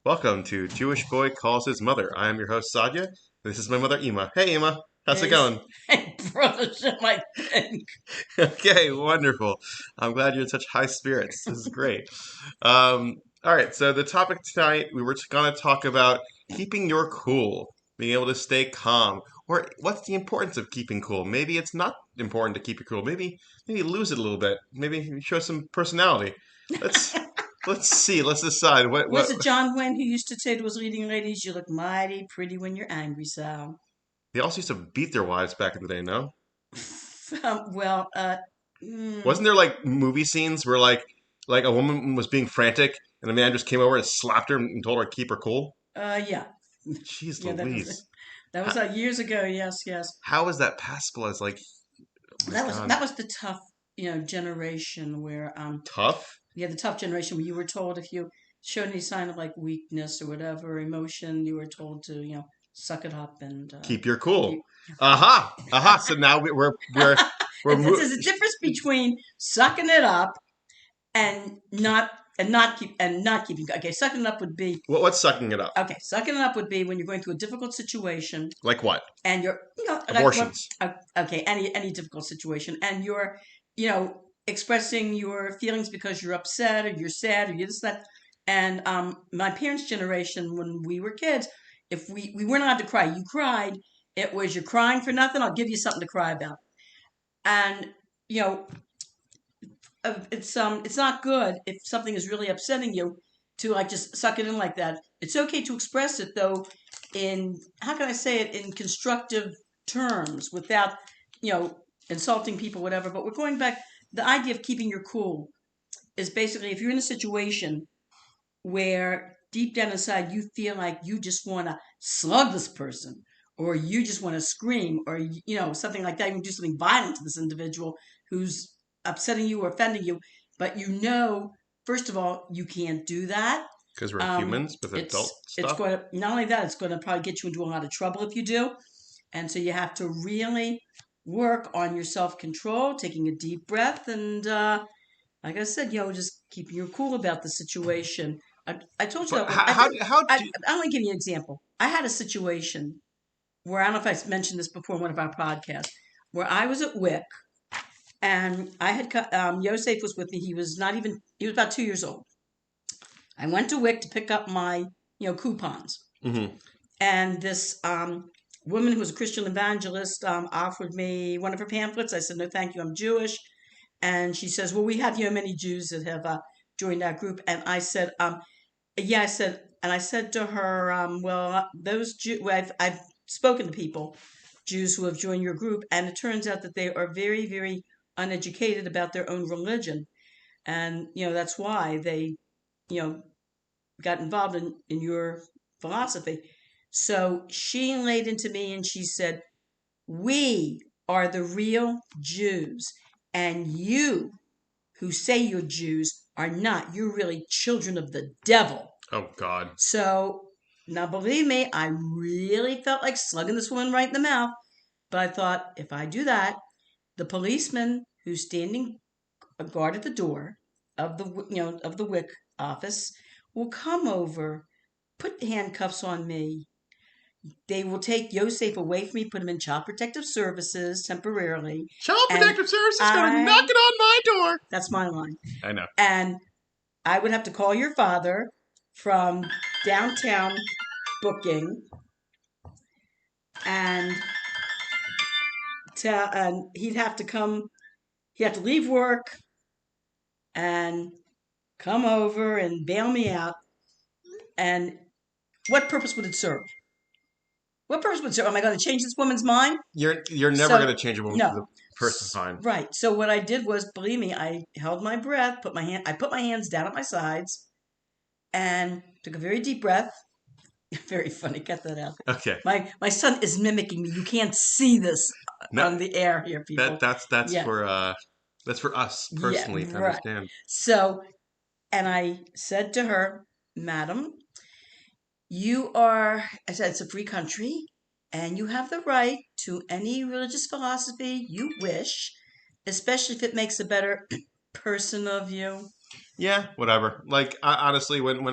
Welcome to Jewish Boy Calls His Mother. I am your host, Sadia. This is my mother, Ema. Hey, Ema. How's it going? Hey, brother, shit my thing. Okay, wonderful. I'm glad you're in such high spirits. This is great. All right, so the topic tonight, we were going to talk about keeping your cool, being able to stay calm, or what's the importance of keeping cool. Maybe it's not important to keep your cool. Maybe lose it a little bit. Maybe show some personality. Let's let's see. Let's decide what. Was it John Wayne who used to say to his leading ladies, "You look mighty pretty when you're angry, Sal"? They also used to beat their wives back in the day, no? Well, mm, Wasn't there like movie scenes where like a woman was being frantic and a man just came over and slapped her and told her to keep her cool? yeah, Jeez yeah, that was it. Louise. That was How, years ago. Yes, yes. how is that passable as like, oh my God, That was the tough, generation where tough? yeah, the tough generation where you were told if you showed any sign of like weakness or whatever emotion, you were told to suck it up and Keep your cool. keep. Aha, aha. So now we're There's a difference between sucking it up and not keeping. Okay, sucking it up would be what's sucking it up? okay. Sucking it up would be when you're going through a difficult situation Like what? and you're like what? Abortions. Okay, any difficult situation and you're you know expressing your feelings because you're upset or you're sad or you're this that. And my parents' generation, when we were kids, if we weren't allowed to cry, you cried. It was you're crying for nothing. I'll give you something to cry about. And you know it's not good if something is really upsetting you to like just suck it in like that. It's okay to express it though in how can I say it in constructive terms without you know insulting people whatever. But we're going back the idea of keeping your cool is basically if you're in a situation where deep down inside you feel like you just want to slug this person or you just want to scream or something like that you can do something violent to this individual who's upsetting you or offending you but first of all you can't do that. Because we're humans with adult It's stuff. going to not only that it's going to probably get you into a lot of trouble if you do, and so you have to really work on your self-control, taking a deep breath and like I said, just keeping your cool about the situation. I told you But that when, I think how I, do I'm going to give you an example. I had a situation where I don't know if I mentioned this before in one of our podcasts, where I was at WIC and I had Yosef was with me. He was about 2 years old. I went to WIC to pick up my coupons, mm-hmm. and this woman who was a Christian evangelist offered me one of her pamphlets. I said no, thank you. I'm Jewish. And she says, well, we have many Jews that have joined that group. And I said, yeah, and I said to her, well, those Jews, I've spoken to people, Jews who have joined your group, and it turns out that they are very, very uneducated about their own religion. And, that's why they, you know, got involved in your philosophy. So she laid into me and she said, we are the real Jews. And you who say you're Jews are not. You're really children of the devil. Oh God. So now believe me, I really felt like slugging this woman right in the mouth. But I thought if I do that, the policeman who's standing a guard at the door of the WIC office will come over, put handcuffs on me. They will take Yosef away from me, put him in Child Protective Services temporarily. Child And Protective Services gonna knock I, it on my door. that's my line. I know. And I would have to call your father from downtown booking and he'd have to leave work and come over and bail me out. And what purpose would it serve? What purpose would it serve? Am I going to change this woman's mind? You're never So gonna change a woman's no. person's mind. Right. So what I did was, believe me, I held my breath, I put my hands down at my sides, and took a very deep breath. Very funny. Cut that out. Okay. My son is mimicking me. You can't see this No, on the air here, people. that's Yeah. for us Yeah. personally to Right. understand. So, and I said to her, Madam, I said, it's a free country, and you have the right to any religious philosophy you wish, especially if it makes a better person of you. Yeah, whatever. Like honestly, when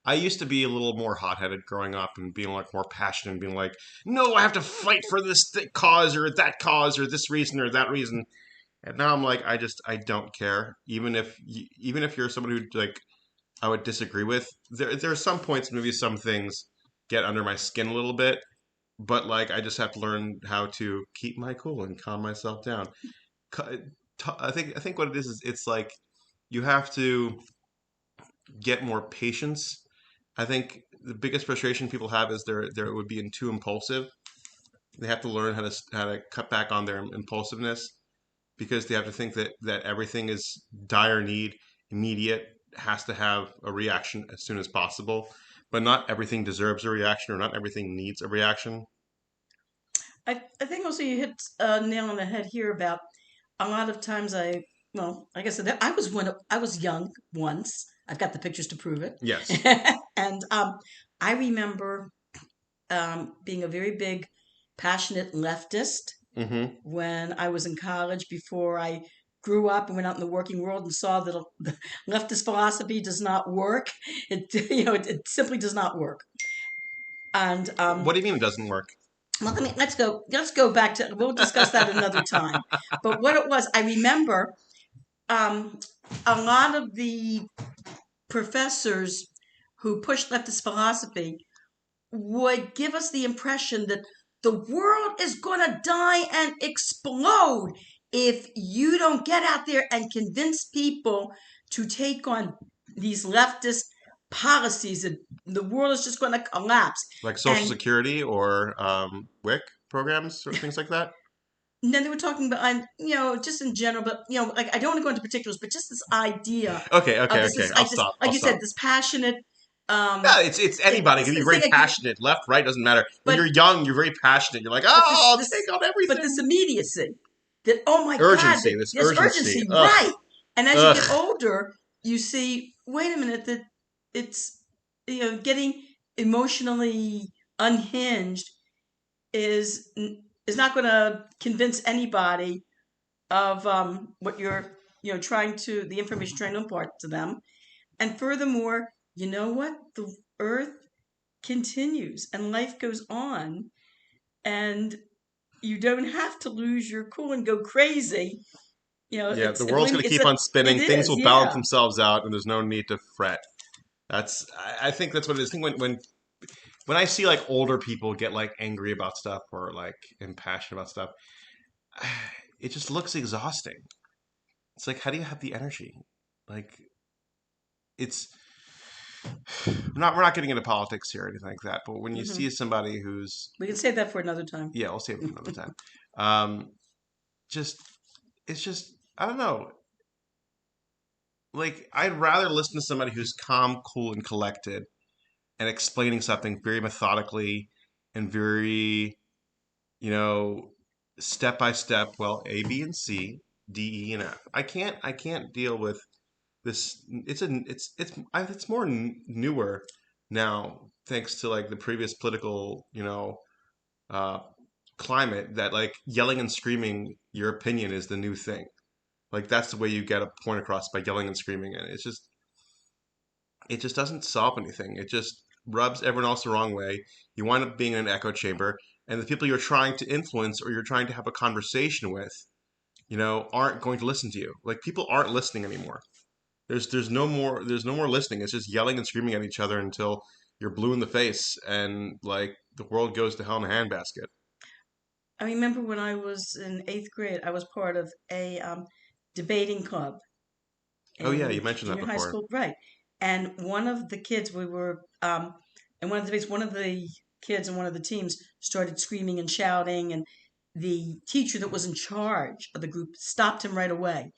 I used to be a little more hot-headed growing up and being like more passionate and being like, no, I have to fight for this cause or this reason or that reason. And now I'm like, I don't care. Even if you're someone who like I would disagree with, there are some points, maybe some things get under my skin a little bit, but like I just have to learn how to keep my cool and calm myself down. I think what it is it's like you have to get more patience. I think the biggest frustration people have is they're would being too impulsive. They have to learn how to cut back on their impulsiveness because they have to think that everything is dire need, immediate, has to have a reaction as soon as possible. But not everything deserves a reaction, or not everything needs a reaction. I think also you hit a nail on the head here about a lot of times well, like I said, I was young once. I've got the pictures to prove it. Yes. And I remember being a very big, passionate leftist Mm-hmm. when I was in college before I grew up and went out in the working world and saw that the leftist philosophy does not work. It simply does not work. And What do you mean it doesn't work? well, let's go back to, we'll discuss that another time. But what it was, I remember um, a lot of the professors who pushed leftist philosophy would give us the impression that the world is going to die and explode if you don't get out there and convince people to take on these leftist policies, that the world is just going to collapse. Like Social And Security or WIC programs or things like that? then they were talking about, just in general, but like I don't want to go into particulars, but just this idea Okay, of okay, this, okay. this I'll like this, stop. like I'll you said, stop. this passionate, um, Yeah, it's anybody can be this very thing, passionate. Left, right doesn't matter. When but you're young, you're very passionate. You're like, but oh, I'll take on this everything. immediacy, that oh my God, Urgency, this there's urgency. urgency, Ugh, right? And as you get ugh. older, you see, wait a minute, that it's getting emotionally unhinged is is not going to convince anybody of what you're trying to the information trying to impart to them. And furthermore, you know what, the earth continues and life goes on, and you don't have to lose your cool and go crazy. Yeah, the Believe world's me, going to keep on it spinning. Things is, will balance yeah. themselves out, and there's no need to fret. I think that's what it is. I think when I see like older people get like angry about stuff or like impassioned about stuff, it just looks exhausting. It's like, how do you have the energy? Like, it's we're not getting into politics here or anything like that. But when you Hmm. see somebody who's We can save that for another time. yeah, I'll save it for another time. Um, just it's just I don't know. Like I'd rather listen to somebody who's calm, cool, and collected and explaining something very methodically and very you know step by step. Well, A, B, and C, D, E, and F. I can't deal with this. It's more newer now thanks to like the previous political uh, climate that like yelling and screaming your opinion is the new thing. Like that's the way you get a point across by yelling and screaming, and it just doesn't solve anything. It just rubs everyone else the wrong way. You wind up being in an echo chamber, and the people you're trying to influence or you're trying to have a conversation with, aren't going to listen to you. Like people aren't listening anymore. There's no more listening. It's just yelling and screaming at each other until you're blue in the face and like the world goes to hell in a handbasket. I remember when I was in eighth grade, I was part of a debating club Oh yeah, you in mentioned that junior high before. school, right? And one of the kids, in one of the debates, one of the kids in one of the teams started screaming and shouting, and the teacher that was in charge of the group stopped him right away,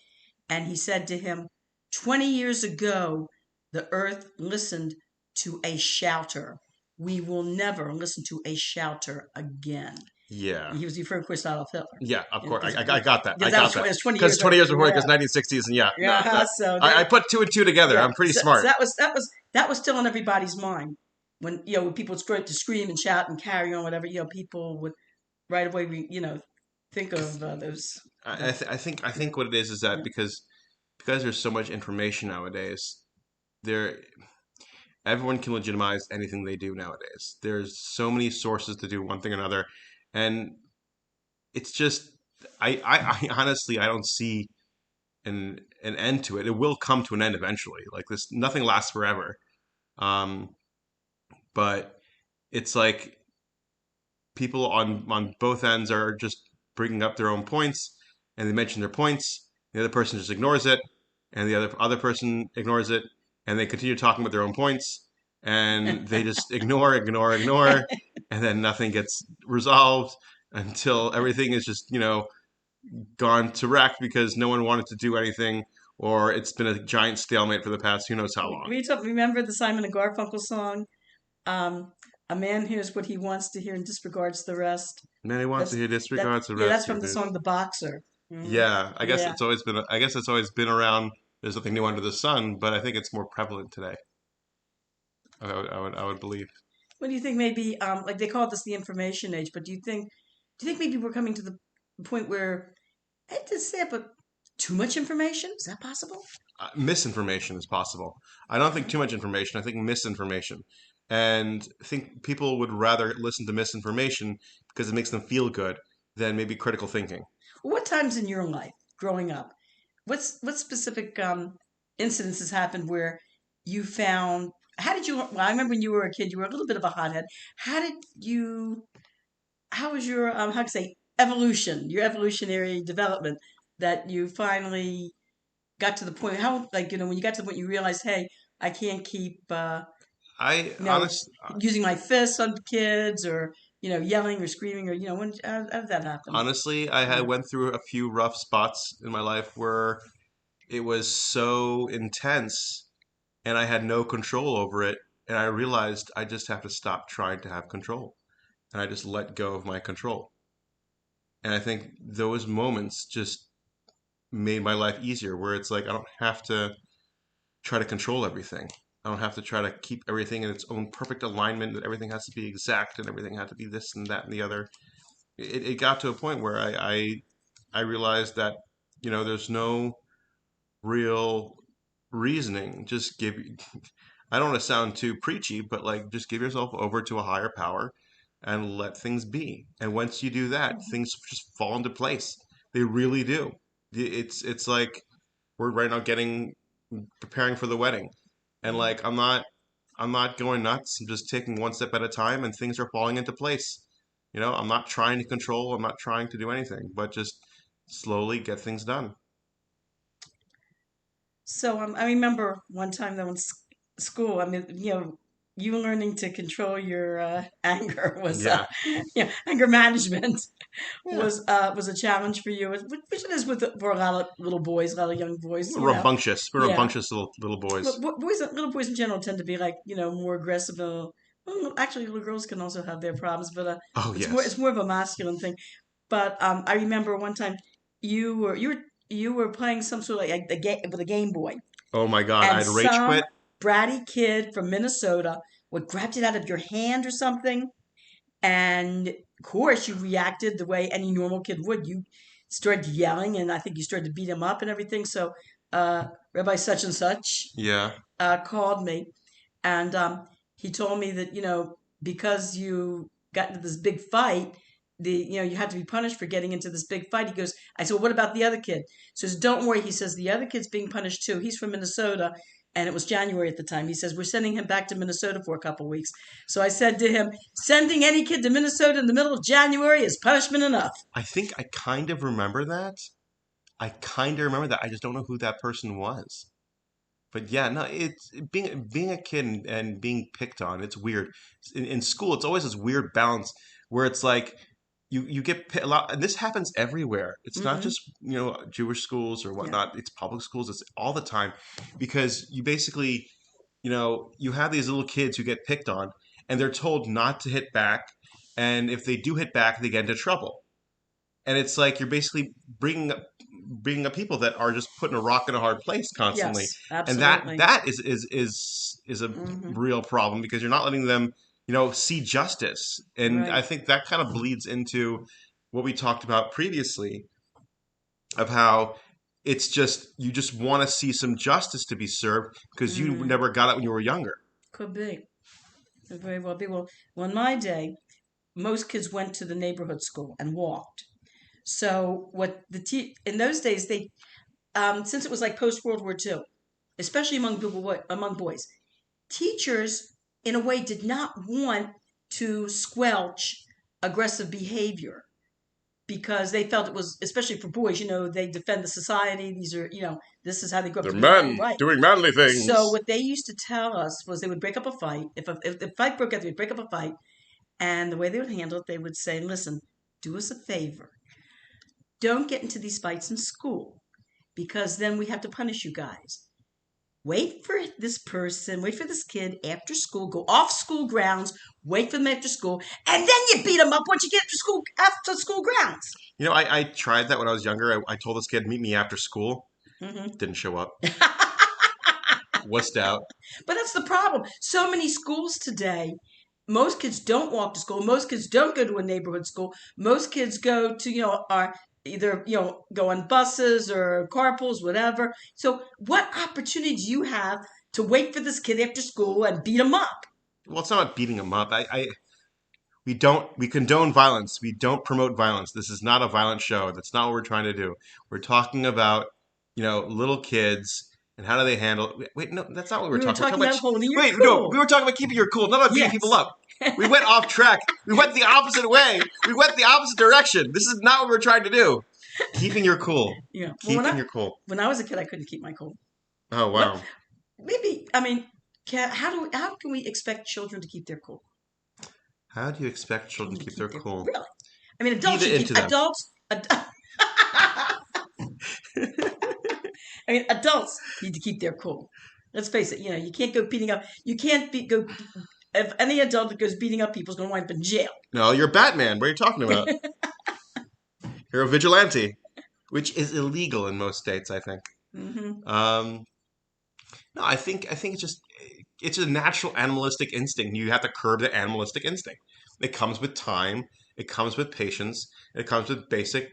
and he said to him, "20 years ago, the earth listened to a shouter. We will never listen to a shouter again." Yeah. He was referring, of course, to Adolf Hitler, Yeah, of course. because I got that. I that got that. was 20 Because years 20 ago. years before, Yeah, because 1960s, and yeah, no, yeah. So I put two and two together. yeah, I'm pretty smart. so that was still on everybody's mind when when people would start to scream and shout and carry on whatever. People would right away think of I think what it is that yeah. because there's so much information nowadays, there everyone can legitimize anything they do nowadays. There's so many sources to do one thing or another, and it's just I honestly I don't see an end to it. It will come to an end eventually. Like this, nothing lasts forever. Um, but it's like people on both ends are just bringing up their own points, and they mention their points. The other person just ignores it, and the other person ignores it, and they continue talking about their own points, and they just ignore, and then nothing gets resolved until everything is just gone to wreck because no one wanted to do anything, or it's been a giant stalemate for the past who knows how long. Remember the Simon and Garfunkel song? Um, a man hears what he wants to hear and disregards the rest. Many wants to That's hear that. disregards the Yeah, rest that's of from the it. song "The Boxer." Yeah, I guess Yeah. it's always been. I guess it's always been around. There's nothing new under the sun, but I think it's more prevalent today. I would believe. What do you think? Maybe like they call this the information age, but do you think maybe we're coming to the point where I hate to say it, but too much information? Is that possible? Misinformation is possible. I don't think too much information. I think misinformation, and I think people would rather listen to misinformation because it makes them feel good than maybe critical thinking. What times in your life growing up? What specific incidences happened where you found? How did you? Well, I remember when you were a kid, you were a little bit of a hothead. How did you? How was your how to say evolution? Your evolutionary development that you finally got to the point. How like when you got to the point you realized, hey, I can't keep I you know honest using my fists on kids or yelling or screaming or when how did that happen? Honestly, I had Yeah. went through a few rough spots in my life where it was so intense and I had no control over it. And I realized I just have to stop trying to have control. And I just let go of my control. And I think those moments just made my life easier, where it's like I don't have to try to control everything. I don't have to try to keep everything in its own perfect alignment, that everything has to be exact and everything had to be this and that and the other. It got to a point where I realized that, there's no real reasoning. Just give, I don't want to sound too preachy, but like just give yourself over to a higher power and let things be. And once you do that, things just fall into place. They really do. It's like we're right now preparing for the wedding. And Mhm. like I'm not going nuts. I'm just taking one step at a time and things are falling into place. I'm not trying to control, I'm not trying to do anything, but just slowly get things done. So I remember one time though in school. I mean, you learning to control your anger was Yeah. anger management Yeah. was a challenge for you, which it is with for a lot of little boys, a lot of young boys. We're Yeah. rambunctious little boys. But little boys in general tend to be like more aggressive. Well, actually, little girls can also have their problems, but Oh it's yes. more of a masculine thing. But I remember one time you were playing some sort of like a game with a Game Boy, Oh my God, and I'd rage some quit. bratty kid from Minnesota would grabbed it out of your hand or something, and of course you reacted the way any normal kid would. You started yelling, and I think you started to beat him up and everything. So Rabbi such and such Yeah. called me, and he told me that because you got into this big fight, you had to be punished for getting into this big fight. He goes, I said, well, what about the other kid? He says, don't worry. He says the other kid's being punished too. He's from Minnesota. And it was January at the time. He says, we're sending him back to Minnesota for a couple of weeks. So I said to him, sending any kid to Minnesota in the middle of January is punishment enough. I think I kind of remember that. I kind of remember that. I just don't know who that person was. But yeah, no, it's being a kid and being picked on. It's weird. In school. It's always this weird balance where it's like you get a lot. And this happens everywhere. It's not Mm-hmm. just Jewish schools or Yeah. whatnot. It's public schools. It's all the time because you basically you have these little kids who get picked on and they're told not to hit back, and if they do hit back, they get into trouble. And it's like you're basically bringing up people that are just putting a rock in a hard place constantly, Yes, and that absolutely. that is a Mm-hmm. real problem because you're not letting them see justice. And I Right. think that kind of bleeds into what we talked about previously of how you just want to see some justice to be served because you Mm-hmm. never got it when you were younger. Could be. Could very well be. Well, in my day, most kids went to the neighborhood school and walked. So what in those days they since it was like post World War II, especially among boys, teachers in a way did not want to squelch aggressive behavior because they felt it was, especially for boys, they defend the society. These are, this is how they grew up They're to be men, men right? doing manly So things. what they used to tell us was they would break up a fight. If the fight broke out, they would break up a fight. And the way they would handle it, they would say, listen, do us a favor. Don't get into these fights in school because then we have to punish you guys. Wait for this person, wait for this kid after school, go off school grounds, wait for them after school, and then you beat them up once you get after school grounds. I tried that when I was younger. I told this kid, meet me after school. Mm-hmm. Didn't show up. Wussed out. But that's the problem. So many schools today, most kids don't walk to school. Most kids don't go to a neighborhood school. Most kids go to, are either, go on buses or carpools, whatever. So what opportunity do you have to wait for this kid after school and beat him up? Well, it's not about beating him up. We condone violence. We don't promote violence. This is not a violent show. That's not what we're trying to do. We're talking about, little kids and how do they handle. Wait, no, that's not what we're We were talking. We're talking talking about about. holding your Wait, no, we cool. were talking about keeping your cool, not about beating Yes. people up. We went off track. We went the opposite way. We went the opposite direction. This is not what we're trying to do. Keeping your cool. Yeah. Well, Keeping your cool. when I was a kid, I couldn't keep my cool. Oh But wow. maybe, I mean, how can we expect children to keep their cool? How do you expect children Children to to keep their keep their cool. cool? Really? I mean, Feed adults it should into keep them. adults. I mean, adults need to keep their cool. Let's face it. You can't go beating up. You can't go. If any adult that goes beating up people is going to wind up in jail. No, you're Batman. What are you talking about? You're a vigilante, which is illegal in most states, I think. Mm-hmm. Um, no, I think it's a natural animalistic instinct. You have to curb the animalistic instinct. It comes with time. It comes with patience. It comes with basic,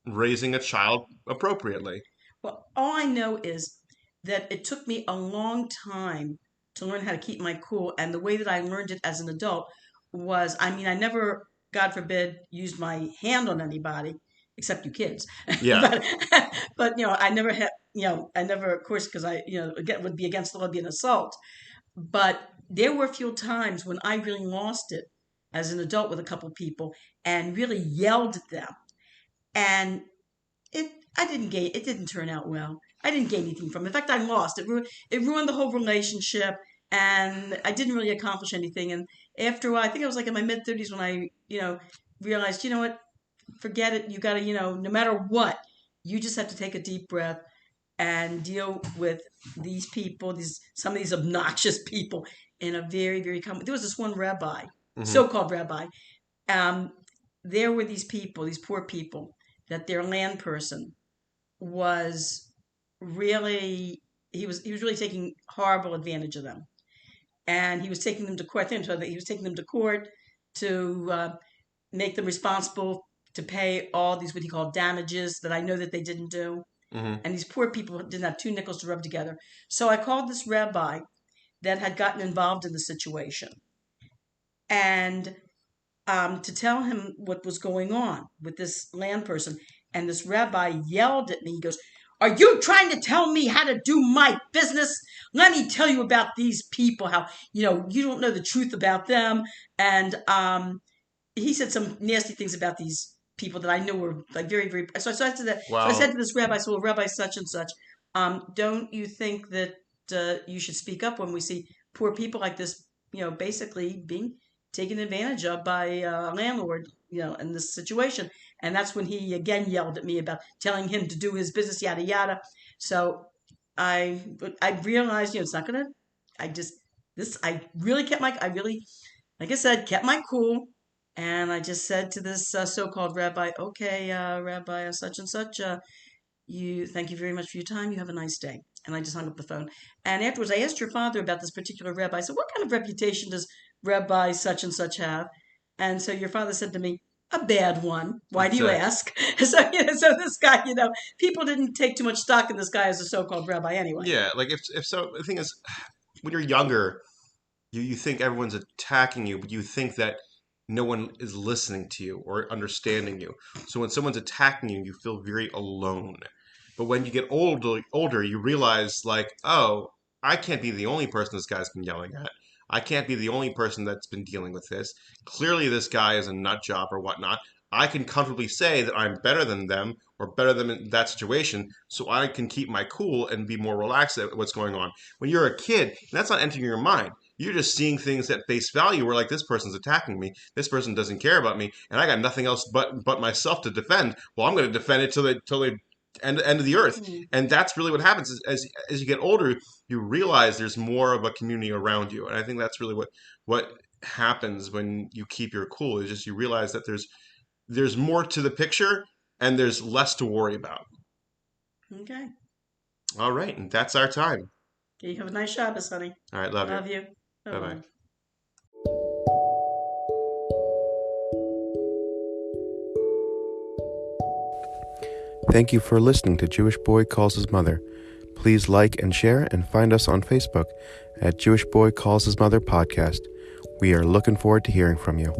raising a child appropriately. Well, all I know is that it took me a long time to learn how to keep my cool, and the way that I learned it as an adult was, I mean, I never, God forbid, used my hand on anybody except you kids, Yeah. but I never had, I never, of course, because again, would be against the law, would be an assault. But there were a few times when I really lost it as an adult with a couple people and really yelled at them, and it I didn't gain it didn't turn out well. I didn't gain anything from it. In fact, I lost. It ruined the whole relationship, and I didn't really accomplish anything. And after a while, I think I was like in my mid 30s when I, realized, what, forget it. You got to, no matter what, you just have to take a deep breath and deal with these people, these some of these obnoxious people in a very, very common. There was this one rabbi, Hmm. so-called rabbi. Um, there were these people, these poor people, that their land person was really he was really taking horrible advantage of them, and he was taking them to court. I think so that he was taking them to court to make them responsible to pay all these what he called damages that I know that they didn't do. Hmm. And these poor people didn't have two nickels to rub together. So I called this rabbi that had gotten involved in the situation and to tell him what was going on with this land person. And this rabbi yelled at me. He goes, "Are you trying to tell me how to do my business? Let me tell you about these people, how, you don't know the truth about them." And he said some nasty things about these people that I knew were like very, very. So I said that. So I said Well, to this rabbi, "So Rabbi such and such, don't you think that you should speak up when we see poor people like this, basically being taken advantage of by a landlord, in this situation?" And that's when he again yelled at me about telling him to do his business, yada yada. So I realized, it's not gonna. I just this I really kept my I really like I said, kept my cool. And I just said to this so-called rabbi, "Okay, Rabbi such and such, you thank you very much for your time. You have a nice day." And I just hung up the phone. And afterwards, I asked your father about this particular rabbi. I said, "What kind of reputation does Rabbi such and such have?" And so your father said to me, "A bad one. Why do that's you it. ask?" So this guy, people didn't take too much stock in this guy as a so-called rabbi anyway. Yeah, like if so, the thing is, when you're younger, you think everyone's attacking you, but you think that no one is listening to you or understanding you. So when someone's attacking you, you feel very alone. But when you get older, you realize like, oh, I can't be the only person this guy's been yelling at. I can't be the only person that's been dealing with this. Clearly, this guy is a nut job or whatnot. I can comfortably say that I'm better than them or better than in that situation, so I can keep my cool and be more relaxed at what's going on. When you're a kid, that's not entering your mind. You're just seeing things at face value. Where like this person's attacking me, this person doesn't care about me, and I got nothing else but myself to defend. Well, I'm going to defend it till the end of the earth. Mm. And that's really what happens is, as you get older, you realize there's more of a community around you, and I think that's really what happens when you keep your cool. Is just you realize that there's more to the picture and there's less to worry about. Okay. All right, and that's our time. You have a nice Shabbos, honey. All right, love Love you. you. Bye bye. Bye-bye. Thank you for listening to Jewish Boy Calls His Mother. Please like and share and find us on Facebook at Jewish Boy Calls His Mother Podcast. We are looking forward to hearing from you.